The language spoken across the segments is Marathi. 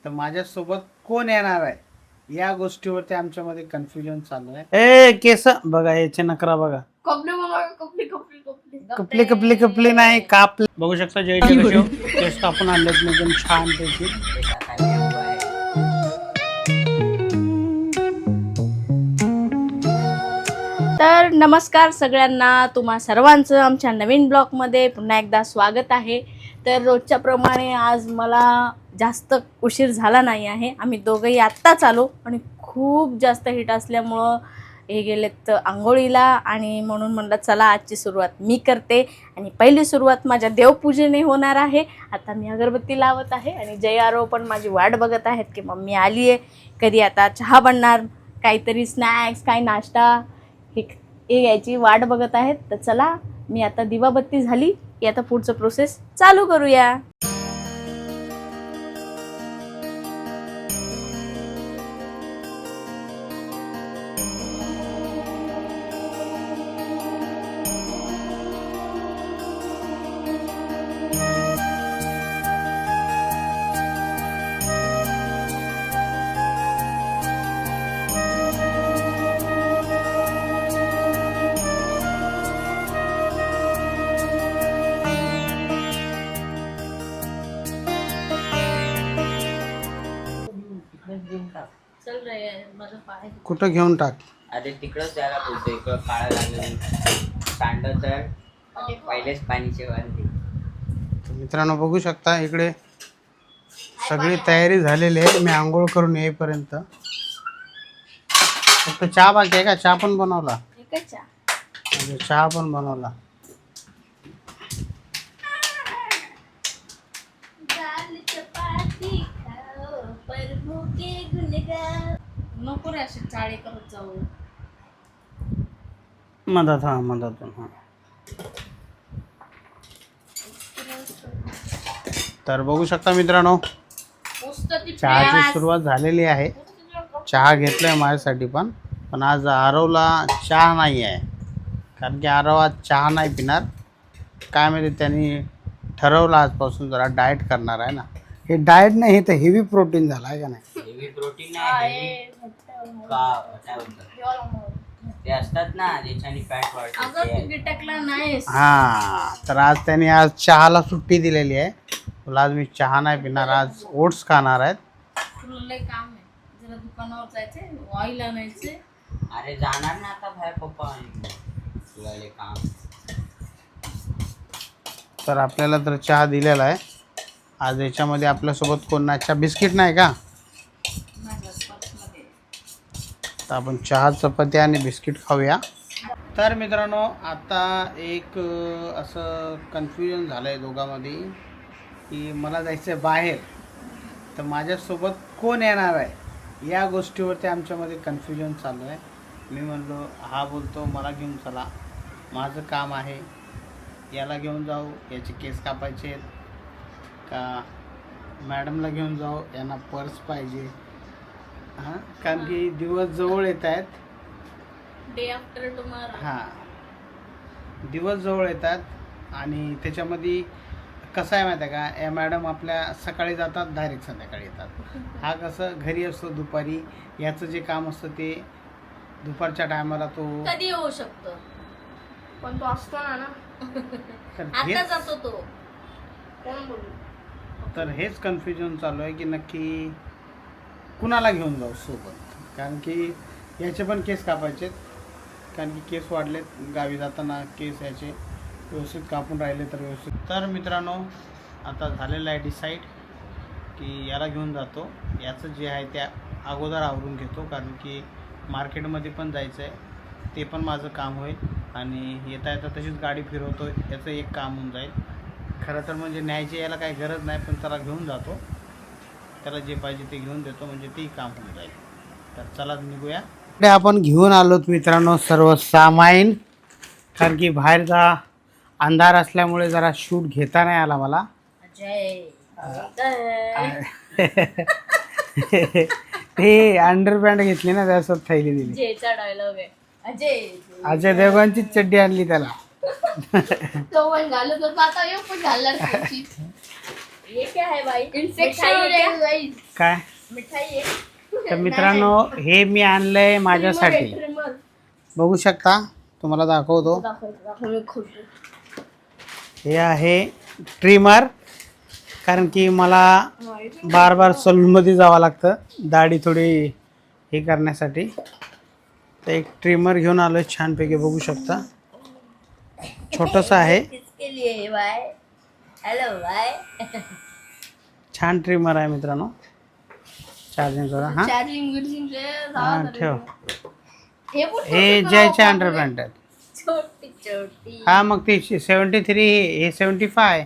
तर माझ्यासोबत कोण येणार आहे या गोष्टीवरती आमच्यामध्ये कन्फ्युजन चालू आहे. ए केस बघा, याचे नकरा बघा. कपडे बघा, कपडे कपडे कपडे कपले कपले कपले नाही कापले. बघू शकता जयचे कसे केस कापून आणलेत मी एकदम छान पैकी. तर नमस्कार सगळ्यांना, तुम्हा सर्वांचं आमच्या नवीन ब्लॉगमध्ये पुन्हा एकदा स्वागत आहे. तर रोजच्या प्रमाणे आज मला जास्त उशीर झाला नाही आहे. आम्ही दोघंही आत्ताच आलो आणि खूप जास्त हिट असल्यामुळं हे गेलेत आंघोळीला आणि म्हणून म्हणलं चला आजची सुरुवात मी करते. आणि पहिली सुरुवात माझ्या देवपूजेने होणार आहे. आता मी अगरबत्ती लावत आहे आणि जय आरव पण माझी वाट बघत आहेत की मम्मी आली आहे, कधी आता चहा बनणार, काहीतरी स्नॅक्स, काही नाश्ता हे यायची वाट बघत आहेत. तर चला, मी आता दिवाबत्ती झाली की आता पुढचं प्रोसेस चालू करूया. चल रे, माझं पाय कुठं घेऊन टाक. अरे तिकडंच जायला बोलतो, इकडं काळा लागेल सांड तर पहिलेच पाणीचे वांदे. तर मित्रांनो बघू शकता इकडे सगळी तयारी झालेली आहे. मी आंघोळ करून येईपर्यंत फक्त चहा बाकी आहे का? चहा पण बनवला एकाच्या म्हणजे चहा पण बनवला. नको रे असे चाळे करत जाऊ. मधातून तर बघू शकता मित्रांनो चहाची सुरुवात झालेली आहे. चहा घेतलाय माझ्यासाठी पण आज आरवला चहा नाही आहे, कारण की आरव आज चहा नाही पिणार. काय माहिती त्यांनी ठरवलं आजपासून जरा डाएट करणार आहे ना. हे डाएट नाही, हे तर हेवी प्रोटीन झालं आहे का नाही? हेवी प्रोटीन आहे का काय बोलतात ते असतात ना ज्याच्याने फॅट वाढते. हां, तर आज त्यांनी आज चहाला सुट्टी दिलेली आहे. तुला आज मी चहा नाही पिणार, आज ओट्स खाणार आहेत. काम आहे, जरा दुकानावर जायचंय, ऑइल आणायचे. अरे जाणार ना आता बाहेर पप्पा तुला काम. तर आपल्याला तर चहा दिलेला आहे. आज याच्यामध्ये आपल्यासोबत कोण नाही, चहा बिस्किट नाही का? तर आपण चहा चपाती आणि बिस्किट खाऊया. तर मित्रांनो आता एक असं कन्फ्युजन झालं आहे दोघांमध्ये की मला जायचं आहे बाहेर, तर माझ्यासोबत कोण येणार आहे या गोष्टीवरती आमच्यामध्ये कन्फ्युजन चालू आहे. मी म्हणलो हा बोलतो मला घेऊन चला, माझं काम आहे, याला घेऊन जाऊ, याचे केस कापायचे आहेत का मॅडमला घेऊन जाऊ, यांना पर्स पाहिजे. हां, कारण की दिवस जवळ येत आहेत. Day after tomorrow. हां, दिवस जवळ येतात आणि त्याच्यामध्ये कसं आहे माहिती आहे का, या मॅडम आपल्या सकाळी जातात, डायरेक्ट संध्याकाळी येतात. हा कसं घरी असतो दुपारी, याचं जे काम असतं ते दुपारच्या टायमाला तो कधी येऊ शकतो, पण तो असतो ना. तर आता हेच जातो तो, कोण बोलू. तर हेच कन्फ्युजन चालू आहे की नक्की कुणाला घेऊन जाऊ सोबत, कारण की याचे पण केस कापायचे आहेत. कारण की केस वाढलेत, गावी जाताना केस याचे व्यवस्थित कापून राहिले तर व्यवस्थित. तर मित्रांनो आता झालेलं आहे डिसाईड की याला घेऊन जातो, याचं जे आहे त्या अगोदर आवरून घेतो, कारण की मार्केटमध्ये पण जायचं आहे, ते पण माझं काम होईल. आणि येता येता तशीच गाडी फिरवतो, याचं एक काम होऊन जाईल. खरं तर म्हणजे न्यायची यायला काही गरज नाही, पण त्याला घेऊन जातो, त्याला जे पाहिजे ते घेऊन देतो, म्हणजे तेही काम होऊन जाईल. तर चला निघूया. आपण घेऊन आलोत मित्रांनो सर्व सामान, कारण की बाहेरचा अंधार असल्यामुळे जरा शूट घेता नाही आला मला. ते अंडरपॅन्ट घेतली ना, त्यासोबत थैली दिली. जेचा डायलॉग आहे अजय देवगणची चड्डी आणली त्याला. तो पण घालत होता, आता येऊ पण घालणार त्याची. ये क्या है भाई? इन्फेक्शन काय मिठाई आहे. तर मित्रांनो हे मी आणलंय माझ्यासाठी. बघू शकता, तुम्हाला दाखवतो. हे आहे ट्रिमर, कारण की मला बार बार सलूनमध्ये जावं लागतं दाढी थोडी हे करण्यासाठी. तर एक ट्रिमर घेऊन आलो छानपैकी, बघू शकता. छोटंसं आहे, किसके लिए है भाई? हेलो भाई. छान ट्रिमर आहे मित्रांनो. चार्जिंग करा. हां चार्जिंग हां ठेव. हे पण हे जयचे अंडरपॅन्ट आहेत. छोटी छोटी. हा मग ती 73, हे 75.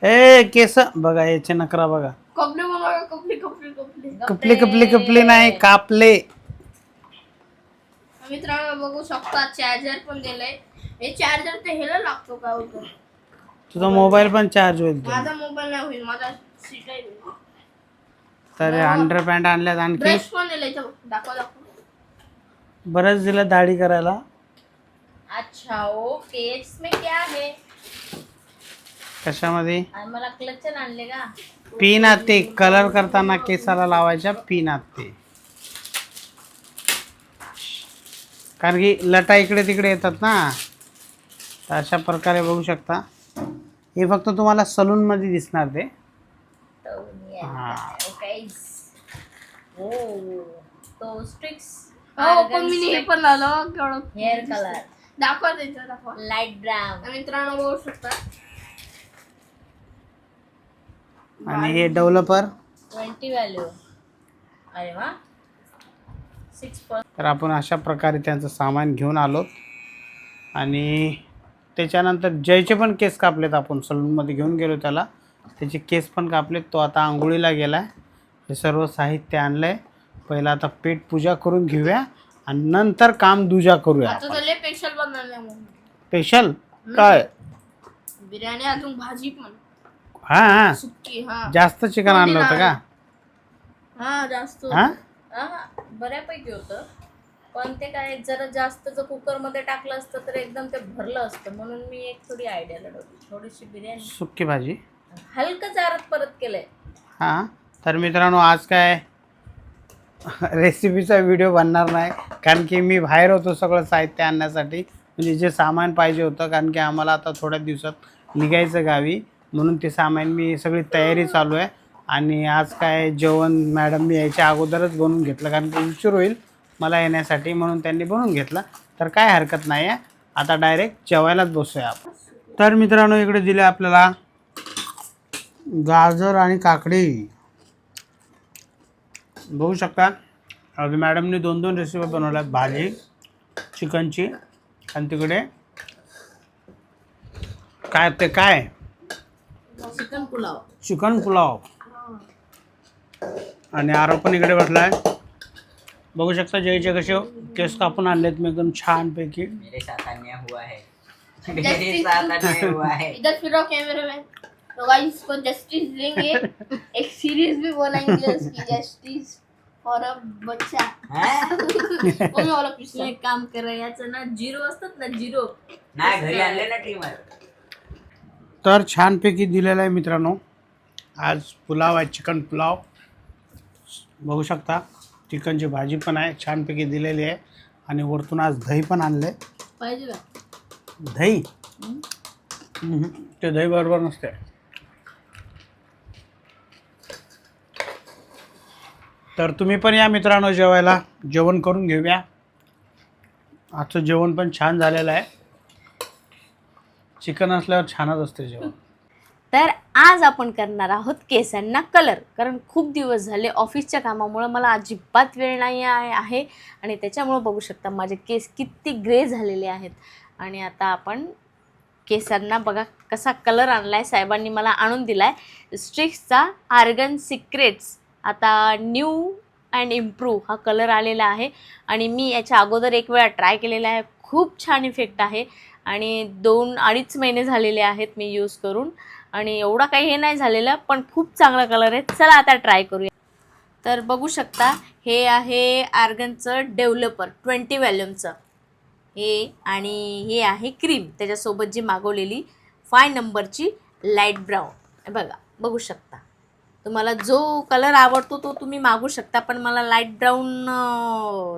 ए केस बघा, याचे नकरा बघा. कपडे बनवा, कपडे कपडे कपडे. कपले कपले कपले नाही, कापले. मित्रांनो बघू शकता चार्जर पण दिलंय. हे चार्जर ते ह्याला लागतो का होतं? तुझा मोबाईल पण चार्ज होईल तो. माझा मोबाईल नाही होईल, माझा सीट आहे. तर अंडरपॅन्ट आणल्यात आणखी. ब्रश पण दिलाय, दाखवा. बरंच दिलं दाढी करायला. अच्छा ओके. इसमें क्या है? कशामध्ये मला क्लचर आणले का? पिन आते, कलर करताना केसाला लावायच्या पिन आते. कारण की लटा इकडे तिकडे येतात ना, तर अशा प्रकारे बघू शकता. हे फक्त तुम्हाला सलूनमध्ये दिसणार ते. हां तो स्ट्रिक्स हो पण मी हे पण आलो केवढं हेअर कलर दाखवा त्याचं, दाखवा. Light brown. मित्रांनो बघू शकता. आणि हे डेव्हलपर. 20 व्हॅल्यू. अरे वा. 6. तर आपण अशा प्रकारे त्यांचं सामान घेऊन आलो. आणि त्याच्यानंतर जयचे पण केस कापलेत. आपण सलूनमध्ये घेऊन गेलो त्याला, त्याचे केस पण कापलेत. तो आता आंघोळीला गेला आहे. हे सर्व साहित्य आणलं आहे. पहिला आता पेट पूजा करून घेऊया आणि नंतर काम दुजा करूया. आता तर लय स्पेशल बनवलंय मग. स्पेशल काय? बिर्याणी अजून भाजी पण. हां हां सुक्की. हा जास्त चिकन आणलं होतं का? हा जास्त. हां बऱ्यापैकी होतं, पण ते काय जरा जास्त जर कुकरमध्ये टाकलं असतं तर एकदम ते भरलं असतं. म्हणून मी एक थोडी आयडिया लढवली. थोडीशी बिर्याणी, सुक्की भाजी. हलकं जारत परत केलंय. हां तर मित्रांनो आज काय रेसिपीचा व्हिडिओ बनणार नाही, कारण की मी बाहेर होतो सगळं साहित्य आणण्यासाठी. म्हणजे जे सामान पाहिजे होतं, कारण की आम्हाला आता थोड्या दिवसात निघायचं गावी, म्हणून ते सामान मी सगळी तयारी चालू आहे. आणि आज काय जेवण मॅडम मी यायच्या अगोदरच बनवून घेतलं, कारण की उशीर होईल मला येण्यासाठी, म्हणून त्यांनी बनवून घेतला. तर काय हरकत नाही आहे, आता डायरेक्ट जेवायलाच बसूया आपण. तर मित्रांनो इकडे दिले आपल्याला गाजर आणि काकडी. बघू शकता आज मॅडमने 2 रेसिपी बनवल्यात, भाजी चिकनची आणि तिकडे काय ते काय चिकन पुलाव. चिकन पुलाव. आणि आरव पण इकडे बसलाय. बघू शकता जयचे कसे केस कापून आणलेत मी एकदम छानपैकी. मेरे साथ अन्याय हुआ है. मेरे साथ अन्याय हुआ है. इधर फिरो कैमरे में. तो गाइस इसको जस्टिस देंगे. एक सीरीज भी बनाएंगे उसकी, जस्टिस फॉर अ बच्चा. वो मी वाला पिस्ता. एक काम करा, याचं ना जिरो असतात ना, जिरो नाही घरी आणले ना ट्रिमर. तर छानपैकी दिलेलं आहे मित्रांनो. आज पुलाव आहे, चिकन पुलाव. बघू शकता चिकनची भाजी पण आहे, छानपैकी दिलेली आहे. आणि वरतून आज दही पण आणले. पाहिजे का दही? ते दही बरोबर नसते. तर तुम्ही पण या मित्रांनो जेवायला, जेवण करून घेऊया. आजचं जेवण पण छान झालेलं आहे. चिकन असल्यावर छानच असते जेवण. तर आज आपण करणार आहोत केसांना कलर. कारण खूप दिवस झाले ऑफिसच्या कामामुळं मला अजिबात वेळ नाही आहे आणि त्याच्यामुळं बघू शकता माझे केस किती ग्रे झालेले आहेत. आणि आता आपण केसांना बघा कसा कलर आणला आहे, साहेबांनी मला आणून दिला आहे स्ट्रिक्सचा आर्गन सिक्रेट्स. आता न्यू अँड इम्प्रूव्ह हा कलर आलेला आहे आणि मी याच्या अगोदर एक वेळा ट्राय केलेला आहे. खूप छान इफेक्ट आहे आणि 2-2.5 महिने झालेले आहेत मी यूज करून आणि एवढा काही हे नाही झालेलं, पण खूप चांगला कलर आहे. चला आता ट्राय करूया. तर बघू शकता हे आहे आर्गनचं डेव्हलपर 20 व्हॉल्यूमचं हे, आणि हे आहे क्रीम त्याच्यासोबत जी मागवलेली 5 नंबरची लाईट ब्राऊन. बघा, बघू शकता. तुम्हाला जो कलर आवडतो तो तुम्ही मागू शकता, पण मला लाईट ब्राऊन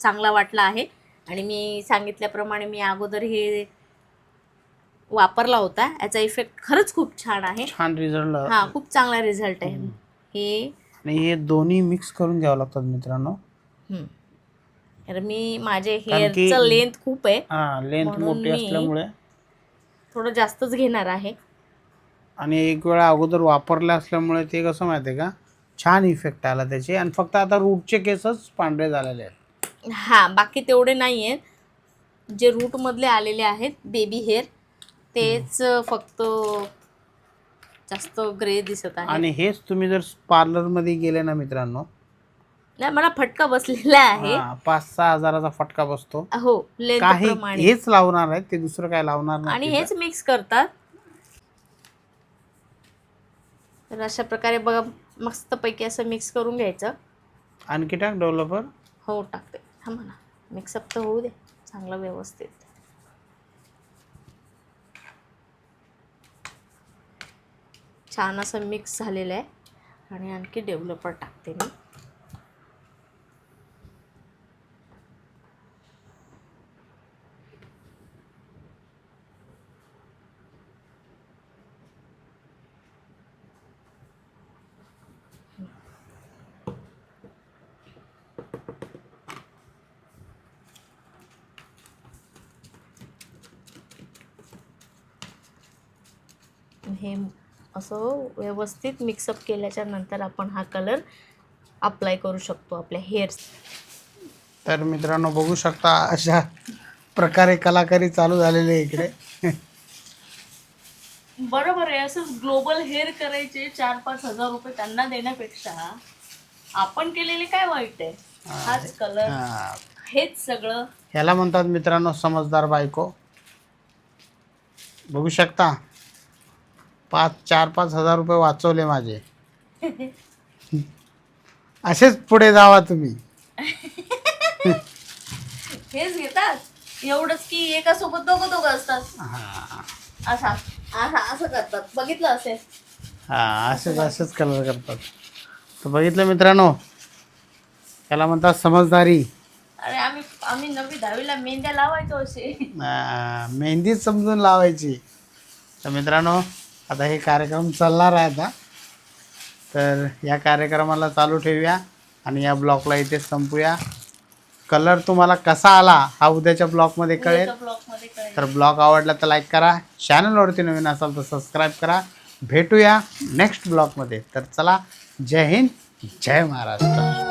चांगला वाटला आहे. आणि मी सांगितल्याप्रमाणे मी अगोदर हे वापरला होता. याचा इफेक्ट खरंच खूप छान आहे. छान रिझल्ट. हां, खूप चांगला रिझल्ट आहे हे. आणि हे दोन्ही मिक्स करून घ्यावं लागतात मित्रांनो. तर मी माझे कारण की- हेअरचं लेंथ खूप आहे, हा, लेंथ म्हणून मोठी मी- असल्यामुळे. थोडं जास्तच घेणार आहे. आणि एक वेळा अगोदर वापरलं असल्यामुळे ते कसं माहिती आहे का, छान इफेक्ट आला त्याचे. आणि फक्त आता रूटचे केसच पांढरे झालेले आहेत. हां, बाकी तेवढे नाही आहेत. जे रूटमधले आलेले आहेत बेबी हेअर तेच फक्त जास्त ग्रे दिसत आहे. आणि हेच तुम्ही जर पार्लरमध्ये गेले ना मित्रांनो, नाही, मला फटका बसलेला आहे. 5-6 हजाराचा फटका बसतो. हो, लेंथ काही प्रमाणे. हेच लावणार आहेत ते, दुसरं काय लावणार नाही. आणि हेच मिक्स करतात. तर अशा प्रकारे बघा, मस्तपैकी असं मिक्स करून घ्यायचं. आणखी टाक डेव्हलपर. हो, टाकते. थांबा ना, मिक्सअप तर होऊ दे चांगलं व्यवस्थित. छान असं मिक्स झालेलं आहे. आणि आणखी डेव्हलपर टाकते मी. हे असं व्यवस्थित मिक्सअप केल्याच्या नंतर आपण हा कलर अप्लाय करू शकतो आपल्या हेअर्स. तर मित्रांनो बघू शकता, अशा प्रकारे कलाकारी चालू झालेली आहे इकडे. बरोबर आहे. असं ग्लोबल हेअर करायचे 4-5 हजार रुपये त्यांना देण्यापेक्षा आपण केलेले काय वाईट आहे. हाच कलर, हा. हेच सगळं. ह्याला म्हणतात मित्रांनो समजदार बायको. बघू शकता, 4-5 हजार रुपये वाचवले माझे. असेच पुढे जावा तुम्ही. हेच घेतात एवढंच की एकासोबत दोघं असतात. हा, असं करतात, बघितलं असेल. असेच कलर करतात. तर बघितलं मित्रांनो, त्याला म्हणतात समजदारी. अरे आम्ही 9वी-10वीला मेहंद्या लावायचो असे. मेहंदीच समजून लावायची. तर मित्रांनो, आता हे कार्यक्रम चालणार आहे आता. तर या कार्यक्रमाला चालू ठेवूया आणि या ब्लॉगला इथे संपूया. कलर तुम्हाला कसा आला हा उद्याच्या ब्लॉगमध्ये कळेल. तर ब्लॉग आवडला तर लाईक करा, चॅनलवरती नवीन असाल तर सबस्क्राईब करा. भेटूया नेक्स्ट ब्लॉगमध्ये. तर चला, जय हिंद, जय महाराष्ट्र.